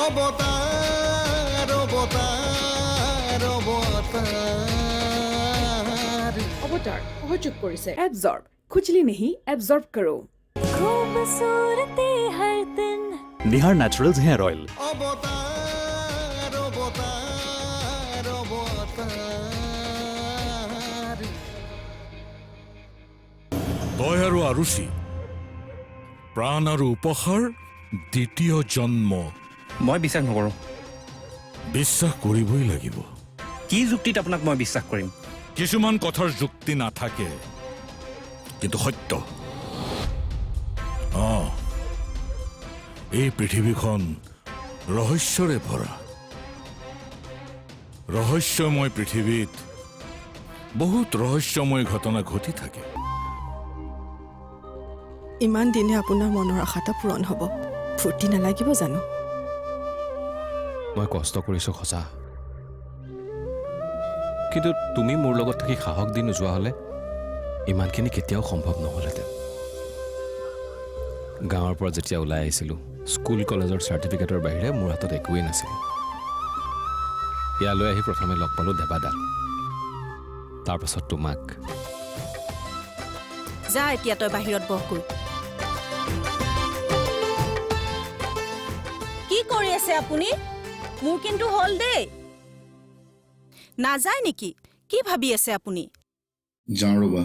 অবতাৰ অবতাৰ অবতাৰ অবতাৰ সহযোগ কৰিছে এবজৰ্ব খুজলি নেহি এবজৰ্ব কৰো खूबसूरती हर दिन निहार नेचुरल्स हेयर ऑयल অবতাৰ অবতাৰ অবতাৰ তই আৰু আৰুষি প্ৰাণ আৰু উপহাৰ দ্বিতীয় জন্ম মই বিশ্বাস নকৰোঁ বিশ্বাস কৰিবই লাগিব কি যুক্তিত আপোনাক মই বিশ্বাস কৰিম কিছুমান কথাৰ যুক্তি নাথাকে কিন্তু সত্য এই পৃথিৱীখন ৰহস্যৰে ভৰা ৰহস্যময় পৃথিৱীত বহুত ৰহস্যময় ঘটনা ঘটি থাকে ইমান দিনে আপোনাৰ মনৰ আশাটা পূৰণ হ'ব ফূৰ্তি নালাগিব জানো মই কষ্ট কৰিছোঁ সঁচা কিন্তু তুমি মোৰ লগত থাকি সাহস দি নোযোৱা হ'লে ইমানখিনি কেতিয়াও সম্ভৱ নহ'লহেঁতেন গাঁৱৰ পৰা যেতিয়া ওলাই আহিছিলোঁ স্কুল কলেজৰ চাৰ্টিফিকেটৰ বাহিৰে মোৰ হাতত একোৱেই নাছিল ইয়ালৈ আহি প্ৰথমে লগ পালোঁ দেৱাদাক তাৰপাছত তোমাক যা এতিয়া তই বাহিৰত বহকৈ কি কৰি আছে আপুনি মোৰ কিন্তু হল দেই নাযায় নেকি কি ভাবি আছে আপুনি যাওঁ ৰবা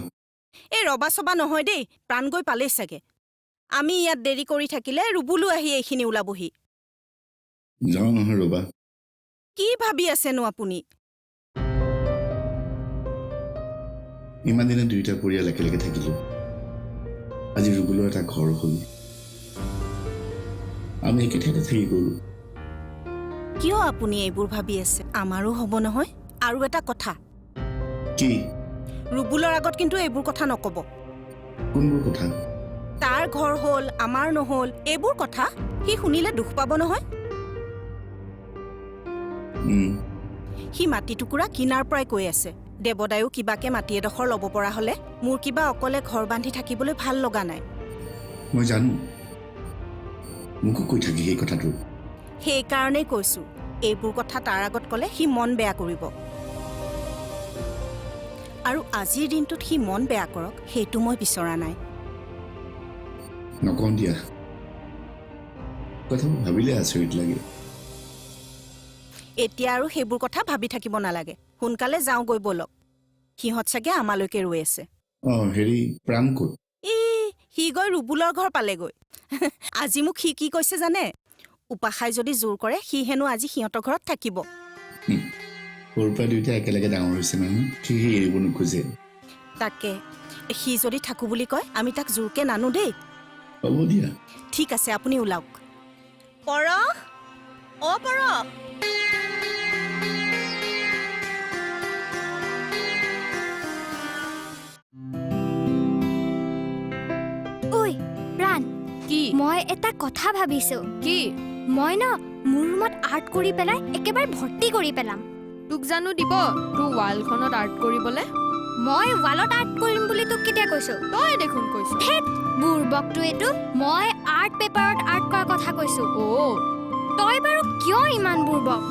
এই ৰবা সবা নহয় দেই প্ৰাণ গৈ পালেই চাগে আমি ইয়াত দেৰি কৰি থাকিলে ৰুবুলো আহি এইখিনি ওলাবহি যাওঁ নহয় ৰবা কি ভাবি আছেনো আপুনি ইমান দিনে দুইটা পৰিয়াল একেলগে থাকিলোঁ আজি ৰুবুলৰ এটা ঘৰ হ'ল আমি একেঠাইতে থাকি গ'লোঁ কিয় আপুনি এইবোৰ ভাবি আছে আমাৰো হ'ব নহয় আৰু এটা কথা কি ৰুবুলৰ আগত কিন্তু এইবোৰ কথা নক'ব কোনবোৰ কথা তাৰ ঘৰ হ'ল আমাৰ নহ'ল এইবোৰ কথা সি শুনিলে দুখ পাব নহয় সি মাটি টুকুৰা কিনাৰ পৰাই কৈ আছে দেৱদায়ো কিবাকে মাটি এডোখৰ ল'ব পৰা হ'লে মোৰ কিবা অকলে ঘৰ বান্ধি থাকিবলৈ ভাল লগা নাই মই জানো মোকো কৈ থাকি সেই কথাটো সেইকাৰণেই কৈছোঁ এইবোৰ কথা তাৰ আগত ক'লে সি মন বেয়া কৰিব আৰু আজিৰ দিনটোত সি মন বেয়া কৰক সেইটো মই বিচৰা নাই নকওঁ দিয়া কথাবোৰ ভাবিলে আচৰিত লাগে এতিয়া আৰু সেইবোৰ কথা ভাবি থাকিব নালাগে সোনকালে যাওঁগৈ ব'লক সিহঁত চাগে আমালৈকে ৰৈ আছে হেৰি প্ৰাণ ক'ত সি গৈ ৰুবুলৰ ঘৰ পালেগৈ আজি মোক সি কি কৈছে জানে উপাসাই যদি জোৰ কৰে সি হেনো আজি সিহঁতৰ ঘৰত থাকিব সৰুৰ পৰা দুয়োটা একেলগে ডাঙৰ হৈছে নহয় সি এৰিব নোখোজে তাকে সি যদি থাকোঁ বুলি কয় আমি তাক জোৰকে নানো দেই হ'ব দিয়া ঠিক আছে আপুনি ওলাওক পৰশ অ পৰশ ঐ প্ৰাণ কি মই এটা কথা ভাবিছো কি মই ন মোৰ ৰুমত আৰ্ট কৰি পেলাই একেবাৰে ভৰ্তি কৰি পেলাম তোক জানো দিব তোৰ ৱালখনত আৰ্ট কৰিবলৈ মই ৱালত আৰ্ট কৰিম বুলি তোক কেতিয়া কৈছো তই দেখোন কৈছ বুৰ্বকটো এইটো মই আৰ্ট পেপাৰত আৰ্ট কৰাৰ কথা কৈছো তই বাৰু কিয় ইমান বুৰ্বক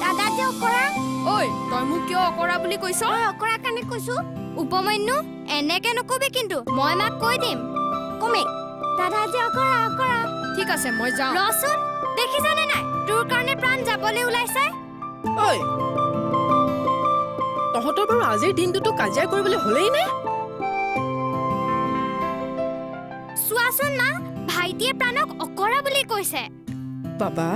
দাদা যে অকৰা ঐ তই মোক কিয় অকৰা বুলি কৈছ তই অকৰা কাৰণে কৈছো উপমান্যু এনেকে নকবি কিন্তু মই মাক কৈ দিম কমে দাদা যে অকৰা অকৰা ঠিক আছে মই যাওঁ ৰচোন দেখিছানে নাই তোৰ কাৰণে প্ৰাণ যাবলৈ ওলাইছে ঐ তহঁতৰ বাৰু আজিৰ দিনটোতো কাজিয়া কৰিবলৈ হ'লেই নে চোৱাচোন মা ভাইটিয়ে প্ৰাণক অকৰা বুলি কৈছে বাবা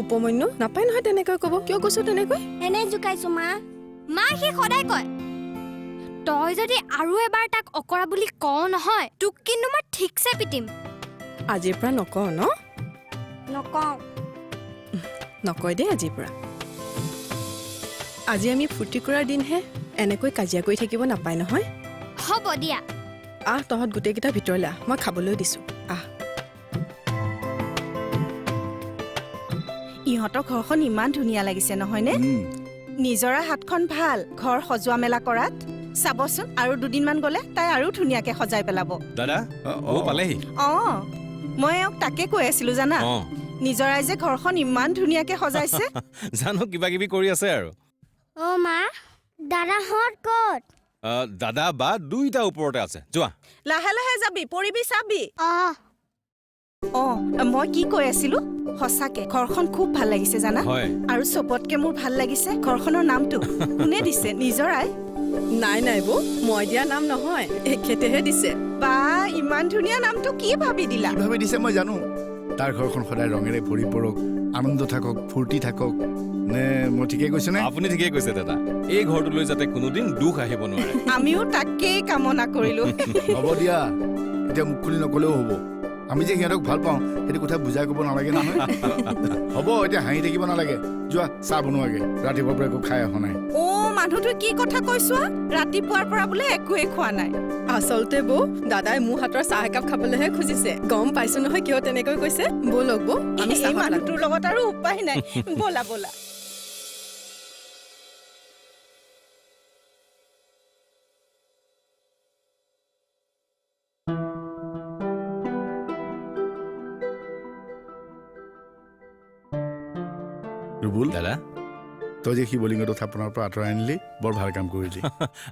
উপমান্যু নাপায় নহয় তেনেকৈ ক'ব কিয় কৈছো তেনেকৈ এনে জুকাইছো মা সি সদায় কয় তই যদি আৰু এবাৰ তাক অকৰা বুলি কওঁ নহয় তোক কিন্তু মই ঠিকছে পিটিম আজিৰ পৰা নকওঁ ন নকওঁ নকয় দেই আজিৰ পৰা আজি আমি ফূৰ্তি কৰাৰ দিনহে এনেকৈ কাজিয়া কৰি থাকিব নাপায় নহয় হ'ব দিয়া তহঁত গোটেইকেইটা ভিতৰলৈ আহ মই খাবলৈ দিছোঁ ইহঁতৰ ঘৰখন ইমান ধুনীয়া লাগিছে নহয়নে নিজৰা হাতখন ভাল ঘৰ সজোৱা মেলা কৰাত চাবচোন আৰু দুদিনমান গ'লে তাই আৰু ধুনীয়াকে সজাই পেলাব দাদা পালেহি মই এওঁক তাকে কৈ আছিলো জানা নিজৰাই যে ঘৰখন ইমান ধুনীয়াকে সজাইছে জানো কিবা কিবি কৰি আছে আৰু অ' মা দাদাহঁত ক'ত দাদা বা দুইটা ওপৰতে আছে যোৱা লাহে লাহে যাবি পৰিবি চাবি অ' মই কি কৈ আছিলো সঁচাকে ঘৰখন খুব ভাল লাগিছে জানা হয় আৰু চবতকে মোৰ ভাল লাগিছে ঘৰখনৰ নামটো কোনে দিছে নিজৰাই নাই নাই বৌ মই দিয়া নাম নহয় এখেতেহে দিছে বা ইমান ধুনীয়া নামটো কি ভাবি দিলা কি ভাবি দিছে মই জানো তাৰ ঘৰখন সদায় ৰঙেৰে ভৰি পৰক আনন্দ থাকক ফূৰ্তি থাকক নে মই ঠিকেই কৈছো নে আপুনি ঠিকেই কৈছে দাদা এই ঘৰটোলৈ যাতে কোনোদিন দুখ আহিব নোৱাৰে আমিও তাকেই কামনা কৰিলো হ'ব দিয়া এতিয়া মুখ খুলি নকলেও হ'ব আমি যে সিহঁতক ভাল পাওঁ সেইটো কথা বুজাই ক'ব নালাগে নহয় হ'ব এতিয়া হাঁহি থাকিব নালাগে যোৱা চাহ বনোৱাগে ৰাতিপুৱাৰ পৰা একো খাই অহা নাই মানুহটো কি কথা কৈছো ৰাতিপুৱাৰ পৰা বোলে একোৱে খোৱা নাই আচলতে বৌ দাদাই মোৰ হাতৰ চাহ একাপ খাবলৈহে খুজিছে গম পাইছো নহয় কিয় তেনেকৈ কৈছে ব'লক বৌ আমি এই মানুহটোৰ লগত আৰু উপায় নাই ব'লা ব'লা ৰুবুল দাদা তই যে শিৱলিংগটো থাপনাৰ পৰা আঁতৰাই আনিলি বৰ ভাল কাম কৰিলি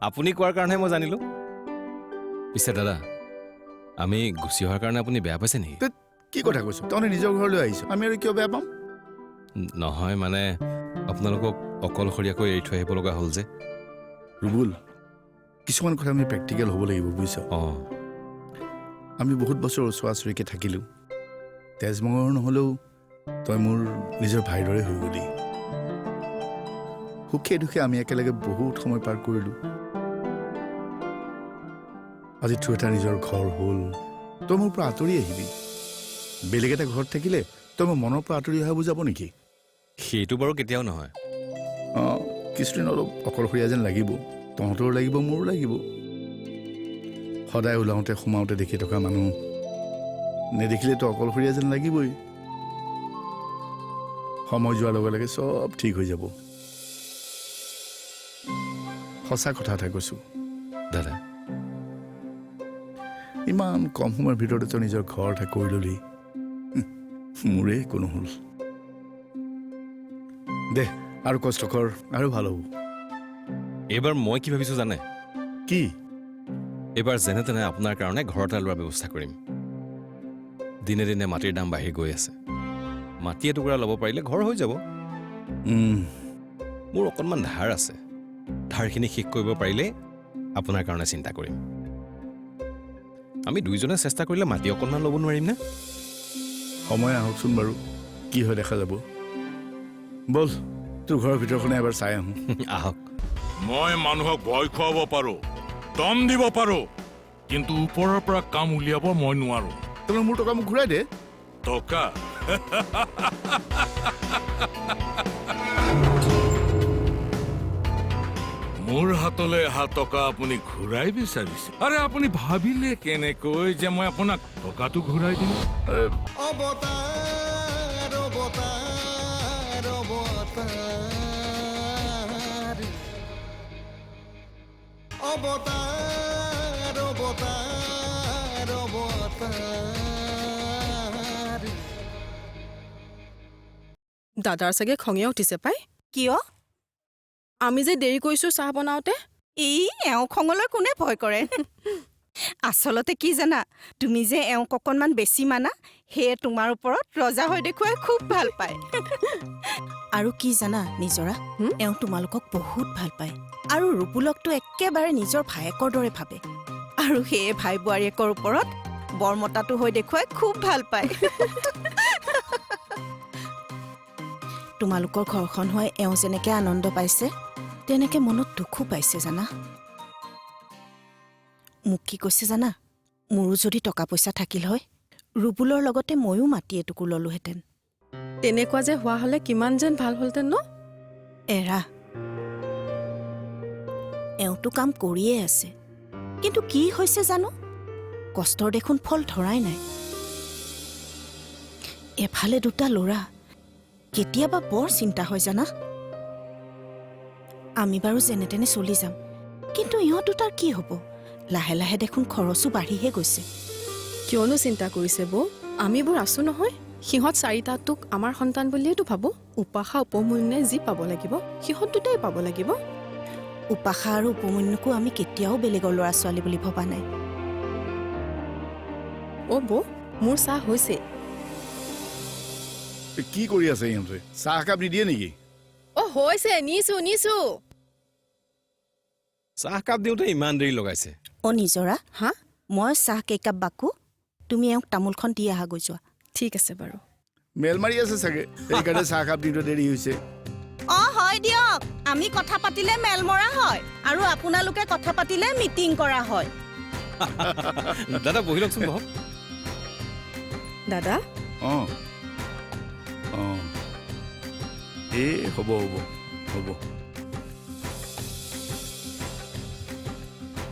আপুনি কোৱাৰ কাৰণেহে মই জানিলো পিছে দাদা আমি গুচি অহাৰ কাৰণে আপুনি বেয়া পাইছে নেকি কি কথা কৈছো তহঁতে নিজৰ ঘৰলৈ আহিছ আমি আৰু কিয় বেয়া পাম নহয় মানে আপোনালোকক অকলশৰীয়াকৈ এৰি থৈ আহিব লগা হ'ল যে ৰুবুল কিছুমান কথা আমি প্ৰেক্টিকেল হ'ব লাগিব বুজিছ আমি বহুত বছৰ ওচৰা ওচৰিকৈ থাকিলোঁ তেজমঙৰ নহ'লেও তই মোৰ নিজৰ ভাইৰ দৰে হৈ গলি সুখে দুখে আমি একেলগে বহুত সময় পাৰ কৰিলোঁ আজি তোৰ এটা নিজৰ ঘৰ হ'ল তই মোৰ পৰা আঁতৰি আহিবি বেলেগ এটা ঘৰত থাকিলে তই মোৰ মনৰ পৰা আঁতৰি অহা বুজাব নেকি সেইটো বাৰু কেতিয়াও নহয় কিছুদিন অলপ অকলশৰীয়া যেন লাগিব তহঁতৰ লাগিব মোৰো লাগিব সদায় ওলাওঁতে সোমাওঁতে দেখি থকা মানুহ নেদেখিলেতো অকলশৰীয়া যেন লাগিবই সময় যোৱাৰ লগে লগে চব ঠিক হৈ যাব সঁচা কথা এটা কৈছোঁ দাদা ইমান কম সময়ৰ ভিতৰতে তই নিজৰ ঘৰ এটা কৰি ললি মোৰে একো নহ'ল দে আৰু কষ্ট কৰ আৰু ভাল হ'ব এইবাৰ মই কি ভাবিছোঁ জানে কি এইবাৰ যেনে তেনে আপোনাৰ কাৰণে ঘৰ এটা লোৱাৰ ব্যৱস্থা কৰিম দিনে দিনে মাটিৰ দাম বাঢ়ি গৈ আছে মাটি এটুকুৰা ল'ব পাৰিলে ঘৰ হৈ যাব মোৰ অকণমান ধাৰ আছে ধাৰখিনি শেষ কৰিব পাৰিলে আপোনাৰ কাৰণে চিন্তা কৰিম আমি দুইজনে চেষ্টা কৰিলে মাটি অকণমান ল'ব নোৱাৰিম নে সময় আহকচোন বাৰু কি হয় দেখা যাব বল তোৰ ঘৰৰ ভিতৰখনে এবাৰ চাই আহোঁ আহক মই মানুহক ভয় খুৱাব পাৰোঁ দম দিব পাৰোঁ কিন্তু ওপৰৰ পৰা কাম উলিয়াব মই নোৱাৰো তই মোৰ টকা মোক ঘূৰাই দে টকা মোৰ হাতলৈ অহা টকা আপুনি ঘূৰাই বিচাৰিছে আৰে আপুনি ভাবিলে কেনেকৈ যে মই আপোনাক টকাটো ঘূৰাই দিম অৱতাৰ অৱতাৰ অৱতাৰ অৱতাৰ অৱতাৰ অৱতাৰ দাদাৰ চাগে খঙে উঠিছে পাই কিয় আমি যে দেৰি কৰিছো চাহ বনাওঁতে এওঁ খঙলৈ কোনে ভয় কৰে আচলতে কি জানা তুমি যে এওঁক অকণমান বেছি মানা সেয়ে তোমাৰ ওপৰত ৰজা হৈ দেখুৱাই খুব ভাল পায় আৰু কি জানা নিজৰা এওঁ তোমালোকক বহুত ভাল পায় আৰু ৰুবুলকতো একেবাৰে নিজৰ ভায়েকৰ দৰে ভাবে আৰু সেয়ে ভাই বোৱাৰীয়েকৰ ওপৰত বৰমতাটো হৈ দেখুৱাই খুব ভাল পায় তোমালোকৰ ঘৰখন হৈ এওঁ যেনেকে আনন্দ পাইছে তেনেকে মনত দুখো পাইছে জানা মোক কি কৈছে জানা মোৰো যদি টকা পইচা থাকিল হয় ৰুবুলৰ লগতে ময়ো মাটি এটুকুৰ ললোহেঁতেন তেনেকুৱা যে হোৱা হ'লে কিমান যেন ভাল হ'লহেঁতেন ন এৰা এওঁতো কাম কৰিয়ে আছে কিন্তু কি হৈছে জানো কষ্টৰ দেখোন ফল ধৰাই নাই এফালে দুটা ল'ৰা কেতিয়াবা বৰ চিন্তা হয় জানা আমি বাৰু যেনে তেনে চলি যাম কিন্তু ইহঁত দুটাৰ কি হ'ব লাহে লাহে দেখোন খৰচো বাঢ়িহে গৈছে কিয়নো চিন্তা কৰিছে বৌ আমিবোৰ আছো নহয় সিহঁত চাৰিটা তোক আমাৰ সন্তান বুলিয়েতো ভাবো উপাসা উপমন্যুৱে যি পাব লাগিব সিহঁত দুটাই পাব লাগিব উপাসা আৰু উপমন্যুকো আমি কেতিয়াও বেলেগৰ ল'ৰা ছোৱালী বুলি ভবা নাই অ' বৌ মোৰ চাহ হৈছে কি কৰি আছে ইহঁতে চাহ একাপ নিদিয়ে নেকি অ' হৈছে নিছো চাহকাপ দিওঁতে ইমান দেৰি লগাইছে অ' নিজৰা হা মই চাহ কেইকাপ বাকো তুমি এওঁক তামোলখন দি আহা গৈ যোৱা ঠিক আছে বাৰু মেল মাৰি আছে চাগে সেইকাৰণে চাহ একাপ দিওঁতে দেৰি হৈছে অ' হয় দিয়ক আমি কথা পাতিলে মেল মৰা হয় আৰু আপোনালোকে কথা পাতিলে মিটিং কৰা হয় দাদা বহি লওকচোন বহক দাদা অঁ অঁ এই হ'ব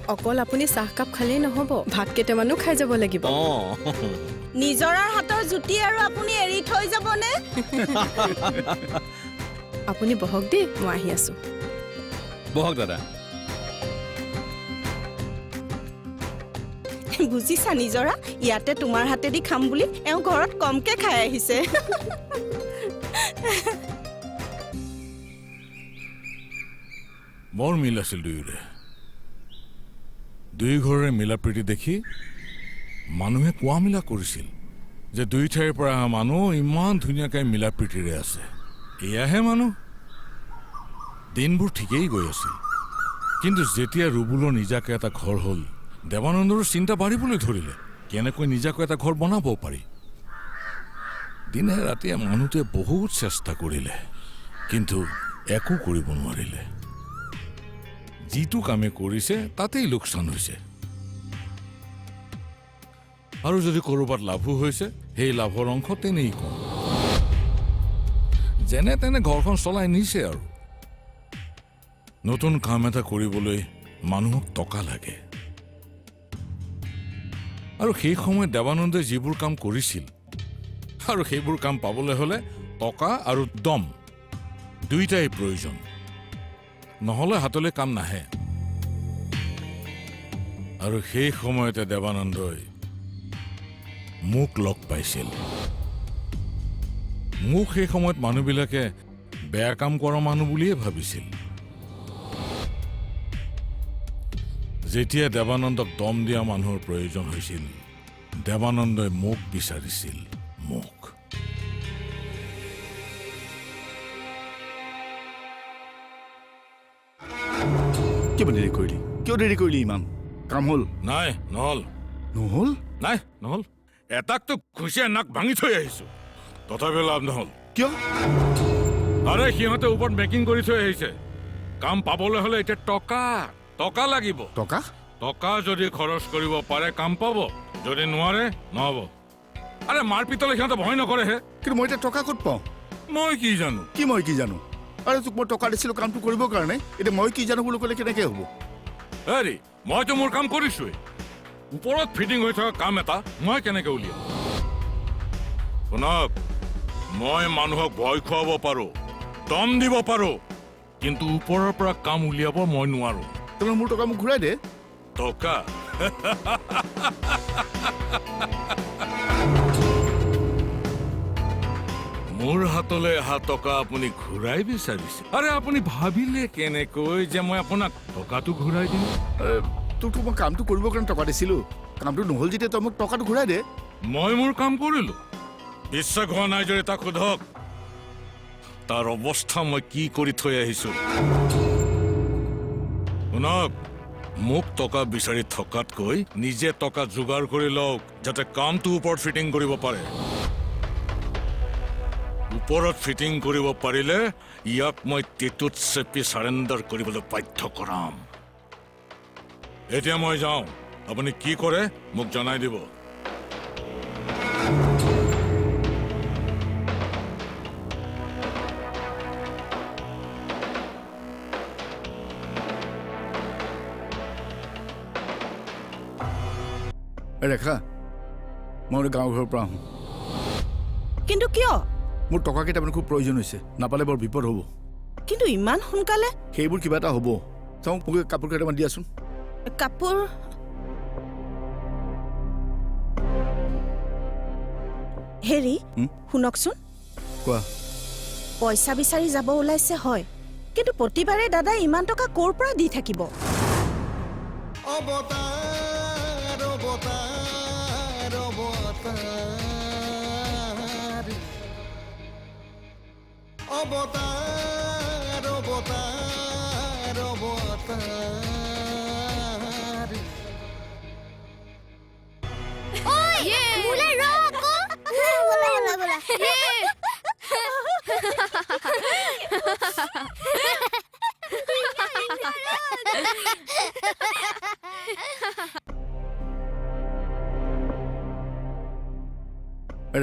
অকল আপুনি চাহকাপ খালেই নহ'ব ভাত কেইটামানো খাই যাব লাগিব অঁ নিজৰাৰ হাতৰ জুতি আৰু আপুনি এৰি থৈ যাবনে আপুনি বহক দেই মই আহি আছো বহক দাদা বুজিছা নিজৰা ইয়াতে তোমাৰ হাতেদি খাম বুলি এওঁ ঘৰত কমকে খাই আহিছে বৰ মিল আছিল দুয়োৰে দুই ঘৰৰে মিলা প্ৰীতি দেখি মানুহে কোৱা মিলা কৰিছিল যে দুই ঠাইৰ পৰা অহা মানুহ ইমান ধুনীয়াকৈ মিলা প্ৰীতিৰে আছে এয়াহে মানুহ দিনবোৰ ঠিকেই গৈ আছিল কিন্তু যেতিয়া ৰুবুলৰ নিজাকৈ এটা ঘৰ হ'ল দেৱানন্দৰো চিন্তা বাঢ়িবলৈ ধৰিলে কেনেকৈ নিজাকৈ এটা ঘৰ বনাব পাৰি দিনে ৰাতিয়ে মানুহটোৱে বহুত চেষ্টা কৰিলে কিন্তু একো কৰিব নোৱাৰিলে যিটো কামে কৰিছে তাতেই লোকচান হৈছে আৰু যদি ক'ৰবাত লাভো হৈছে সেই লাভৰ অংশ তেনেই কম যেনে তেনে ঘৰখন চলাই নিছে আৰু নতুন কাম এটা কৰিবলৈ মানুহক টকা লাগে আৰু সেই সময়ত দেৱানন্দে যিবোৰ কাম কৰিছিল আৰু সেইবোৰ কাম পাবলৈ হ'লে টকা আৰু দম দুইটাই প্ৰয়োজন নহ'লে হাতলৈ কাম নাহে আৰু সেই সময়তে দেৱানন্দই মোক লগ পাইছিল মোক সেই সময়ত মানুহবিলাকে বেয়া কাম কৰা মানুহ বুলিয়ে ভাবিছিল যেতিয়া দেৱানন্দক দম দিয়া মানুহৰ প্ৰয়োজন হৈছিল দেৱানন্দই মোক বিচাৰিছিল মোক কিয় দেৰি কৰিলি ইমান কাম হ'ল নাই নহ'ল নহ'ল এটাকতো খুচিয়াই নাক ভাঙি থৈ আহিছো তথাপি লাভ নহ'ল কিয় আৰে সিহঁতে ওপৰত মেকিং কৰি থৈ আহিছে কাম পাবলৈ হ'লে এতিয়া টকা লাগিব টকা যদি খৰচ কৰিব পাৰে কাম পাব যদি নোৱাৰে নহ'ব আৰে মাৰপিটলে সিহঁতে ভয় নকৰেহে কিন্তু মই এতিয়া টকা ক'ত পাওঁ মই কি জানো আৰে তোক মই টকা দিছিলোঁ কামটো কৰিবৰ কাৰণে এতিয়া মই কি জানো বুলি ক'লে কেনেকৈ হ'ব হেৰি মইতো মোৰ কাম কৰিছোৱেই ওপৰত ফিটিং হৈ থকা কাম এটা মই কেনেকৈ উলিয়াম শুনক মই মানুহক ভয় খুৱাব পাৰোঁ দম দিব পাৰোঁ কিন্তু ওপৰৰ পৰা কাম উলিয়াব মই নোৱাৰোঁ তোমাৰ মোৰ টকা মোক ঘূৰাই দে টকা মোৰ হাতলৈ অহা টকা আপুনি ঘূৰাই বিচাৰিছে আৰে আপুনি ভাবিলে কেনেকৈ যে মই আপোনাক টকাটো ঘূৰাই দিম তোক মই কামটো কৰিবৰ কাৰণে টকা দিছিলোঁ কামটো নহ'ল যেতিয়া তই মোক টকাটো ঘূৰাই দে মই মোৰ কাম কৰিলো বিশ্বাস হোৱা নাই যদি তাক সোধক তাৰ অৱস্থা মই কি কৰি থৈ আহিছো শুনক মোক টকা বিচাৰি থকাতকৈ নিজে টকা যোগাৰ কৰি লওক যাতে কামটো ওপৰত ফিটিং কৰিব পাৰে ওপৰত ফিটিং কৰিব পাৰিলে ইয়াক মই টেটুত চেপি চাৰেণ্ডাৰ কৰিবলৈ বাধ্য কৰাম এতিয়া মই যাওঁ আপুনি কি কৰে মোক জনাই দিব ৰেখা মই গাঁও ঘৰৰ পৰা আহোঁ কিন্তু কিয় মোৰ টকা কেইটামান খুব প্ৰয়োজন হৈছে নাপালে বৰ বিপদ হ'ব কিন্তু ইমান সোনকালে সেইবোৰ কিবা এটা হ'ব চাওঁ মোক কাপোৰ কেইটামান দিয়াচোন কাপোৰ হেৰি শুনকচোন কোৱা পইচা বিচাৰি যাব ওলাইছে হয় কিন্তু প্ৰতিবাৰে দাদাই ইমান টকা ক'ৰ পৰা দি থাকিব অৱতাৰ অৱতাৰ অৱতাৰ অৱতাৰ অৱতাৰ অৱতাৰ ঐ মোলে ৰ আকৌ বলা বলা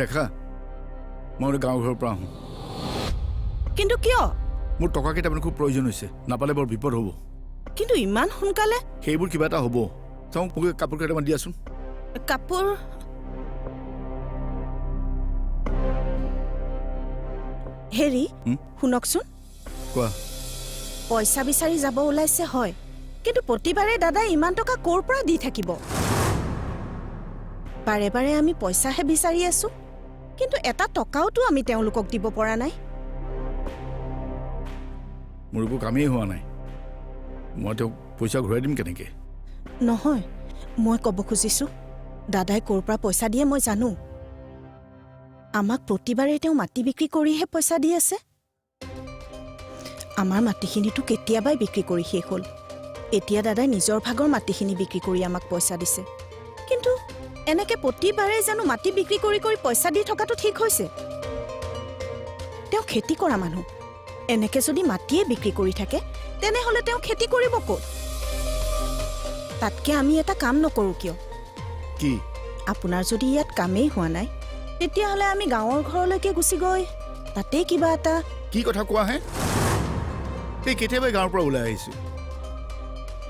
ৰেখা মই গাঁও ঘৰৰ পৰা আহোঁ কিন্তু কিয় মোৰ টকা কেইটামান খুব প্ৰয়োজন হৈছে নাপালে বৰ বিপদ হ'ব কিন্তু ইমান সোনকালে সেইবোৰ কিবা এটা হ'ব চাওঁ মোক কাপোৰ কেইটামান দিয়াচোন কাপোৰ হেৰি শুনকচোন কোৱা পইচা বিচাৰি যাব ওলাইছে হয় কিন্তু প্ৰতিবাৰে দাদাই ইমান টকা ক'ৰ পৰা দি থাকিব বাৰে বাৰে আমি পইচাহে বিচাৰি আছো কিন্তু এটা টকাওতো আমি তেওঁলোকক দিব পৰা নাই মোৰ একো কামেই হোৱা নাই মই তেওঁক পইচা ঘূৰাই দিম কেনেকৈ নহয় মই ক'ব খুজিছো দাদাই ক'ৰ পৰা পইচা দিয়ে মই জানো আমাক প্ৰতিবাৰে তেওঁ মাটি বিক্ৰী কৰিহে পইচা দি আছে আমাৰ মাটিখিনিতো কেতিয়াবাই বিক্ৰী কৰি শেষ হ'ল এতিয়া দাদাই নিজৰ ভাগৰ মাটিখিনি বিক্ৰী কৰি আমাক পইচা দিছে কিন্তু এনেকে প্ৰতিবাৰে জানো মাটি বিক্ৰী কৰি কৰি পইচা দি থকাটো ঠিক হৈছে তেওঁ খেতি কৰা মানুহ এনেকে যদি মাটিয়ে বিক্ৰী কৰি থাকে তেনেহ'লে তেওঁ খেতি কৰিব ক'ত তাতকে আমি এটা কাম নকৰোঁ কিয় কি আপোনাৰ যদি ইয়াত কামেই হোৱা নাই তেতিয়াহ'লে আমি গাঁৱৰ ঘৰলৈকে গুচি গৈ তাতেই কিবা এটা কি কথা কোৱা হে এই কেতিয়াবাই গাঁৱৰ পৰা ওলাই আহিছোঁ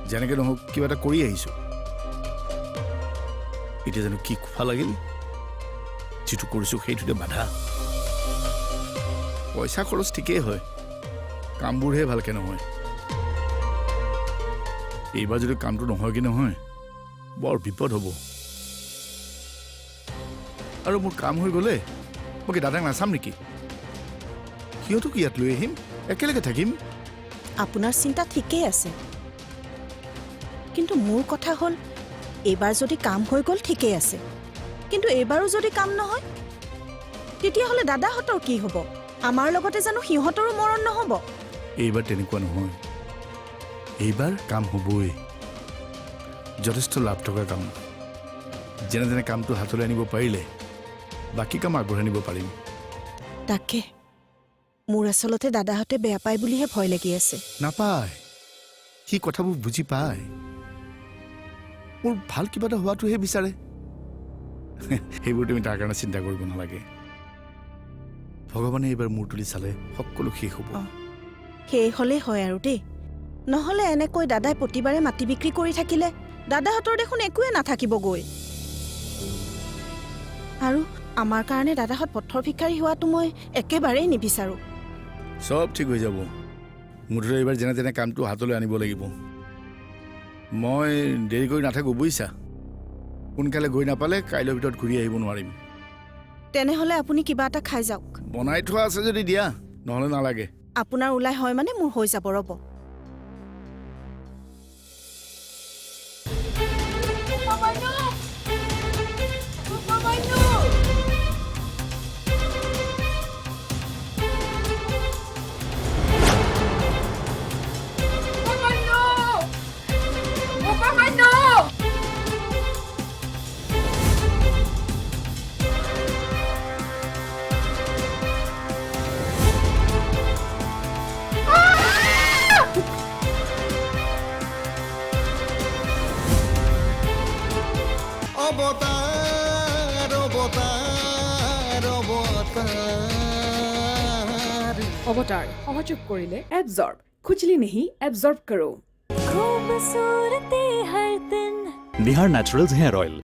যেনেকৈ নহওক কিবা এটা কৰি আহিছোঁ এতিয়া জানো কি খোফা লাগিল যিটো কৰিছোঁ সেইটোতে বাধা পইচা খৰচ ঠিকেই হয় কামবোৰহে ভালকৈ নহয় এইবাৰ যদি কামটো নহয় কি নহয় বৰ বিপদ হ'ব আৰু মোৰ কাম হৈ গ'লে মই কি দাদাক নাচাম নেকি সিহঁতক ইয়াত লৈ আহিম একেলগে থাকিম আপোনাৰ চিন্তা ঠিকেই আছে কিন্তু মোৰ কথা হ'ল এইবাৰ যদি কাম হৈ গ'ল ঠিকেই আছে কিন্তু এইবাৰো যদি কাম নহয় তেতিয়াহ'লে দাদাহঁতৰ কি হ'ব আমাৰ লগতে জানো সিহঁতৰো মৰণ নহ'ব এইবাৰ তেনেকুৱা নহয় এইবাৰ কাম হ'বই যথেষ্ট লাভ থকা কাম যেনে তেনে কামটো হাতলৈ আনিব পাৰিলে বাকী কাম আগবঢ়াই নিব পাৰিম তাকে মোৰ আচলতে দাদাহঁতে বেয়া পায় বুলিহে ভয় লাগি আছে নাপায় সি কথাবোৰ বুজি পায় মোৰ ভাল কিবা এটা হোৱাটোহে বিচাৰে সেইবোৰ তুমি তাৰ কাৰণে চিন্তা কৰিব নালাগে ভগৱানে এইবাৰ মূৰ তুলি চালে সকলো শেষ হ'ব সেই হ'লেই হয় আৰু দেই নহ'লে এনেকৈ দাদাই প্ৰতিবাৰে মাটি বিক্ৰী কৰি থাকিলে দাদাহঁতৰ দেখোন একোৱে নাথাকিবগৈ আৰু আমাৰ কাৰণে দাদাহঁত পথৰ ভিক্ষাৰী হোৱাটো মই একেবাৰেই নিবিচাৰোঁ চব ঠিক হৈ যাব মুঠতে এইবাৰ যেনে তেনে কামটো হাতলৈ আনিব লাগিব মই দেৰি কৰি নাথাকোঁ বুজিছা সোনকালে গৈ নাপালে কাইলৈৰ ভিতৰত ঘূৰি আহিব নোৱাৰিম তেনেহ'লে আপুনি কিবা এটা খাই যাওক বনাই থোৱা আছে যদি দিয়া নহ'লে নালাগে আপোনাৰ ওলাই হয় মানে মোৰ হৈ যাব ৰ'ব অৱতাৰ অৱতাৰ অৱতাৰ অৱতাৰ সহযোগ কৰিলে এবজৰ্ব খুজলি নেহি এবজৰ্ব কৰো निहार नेचुरल्स हेयर ऑयल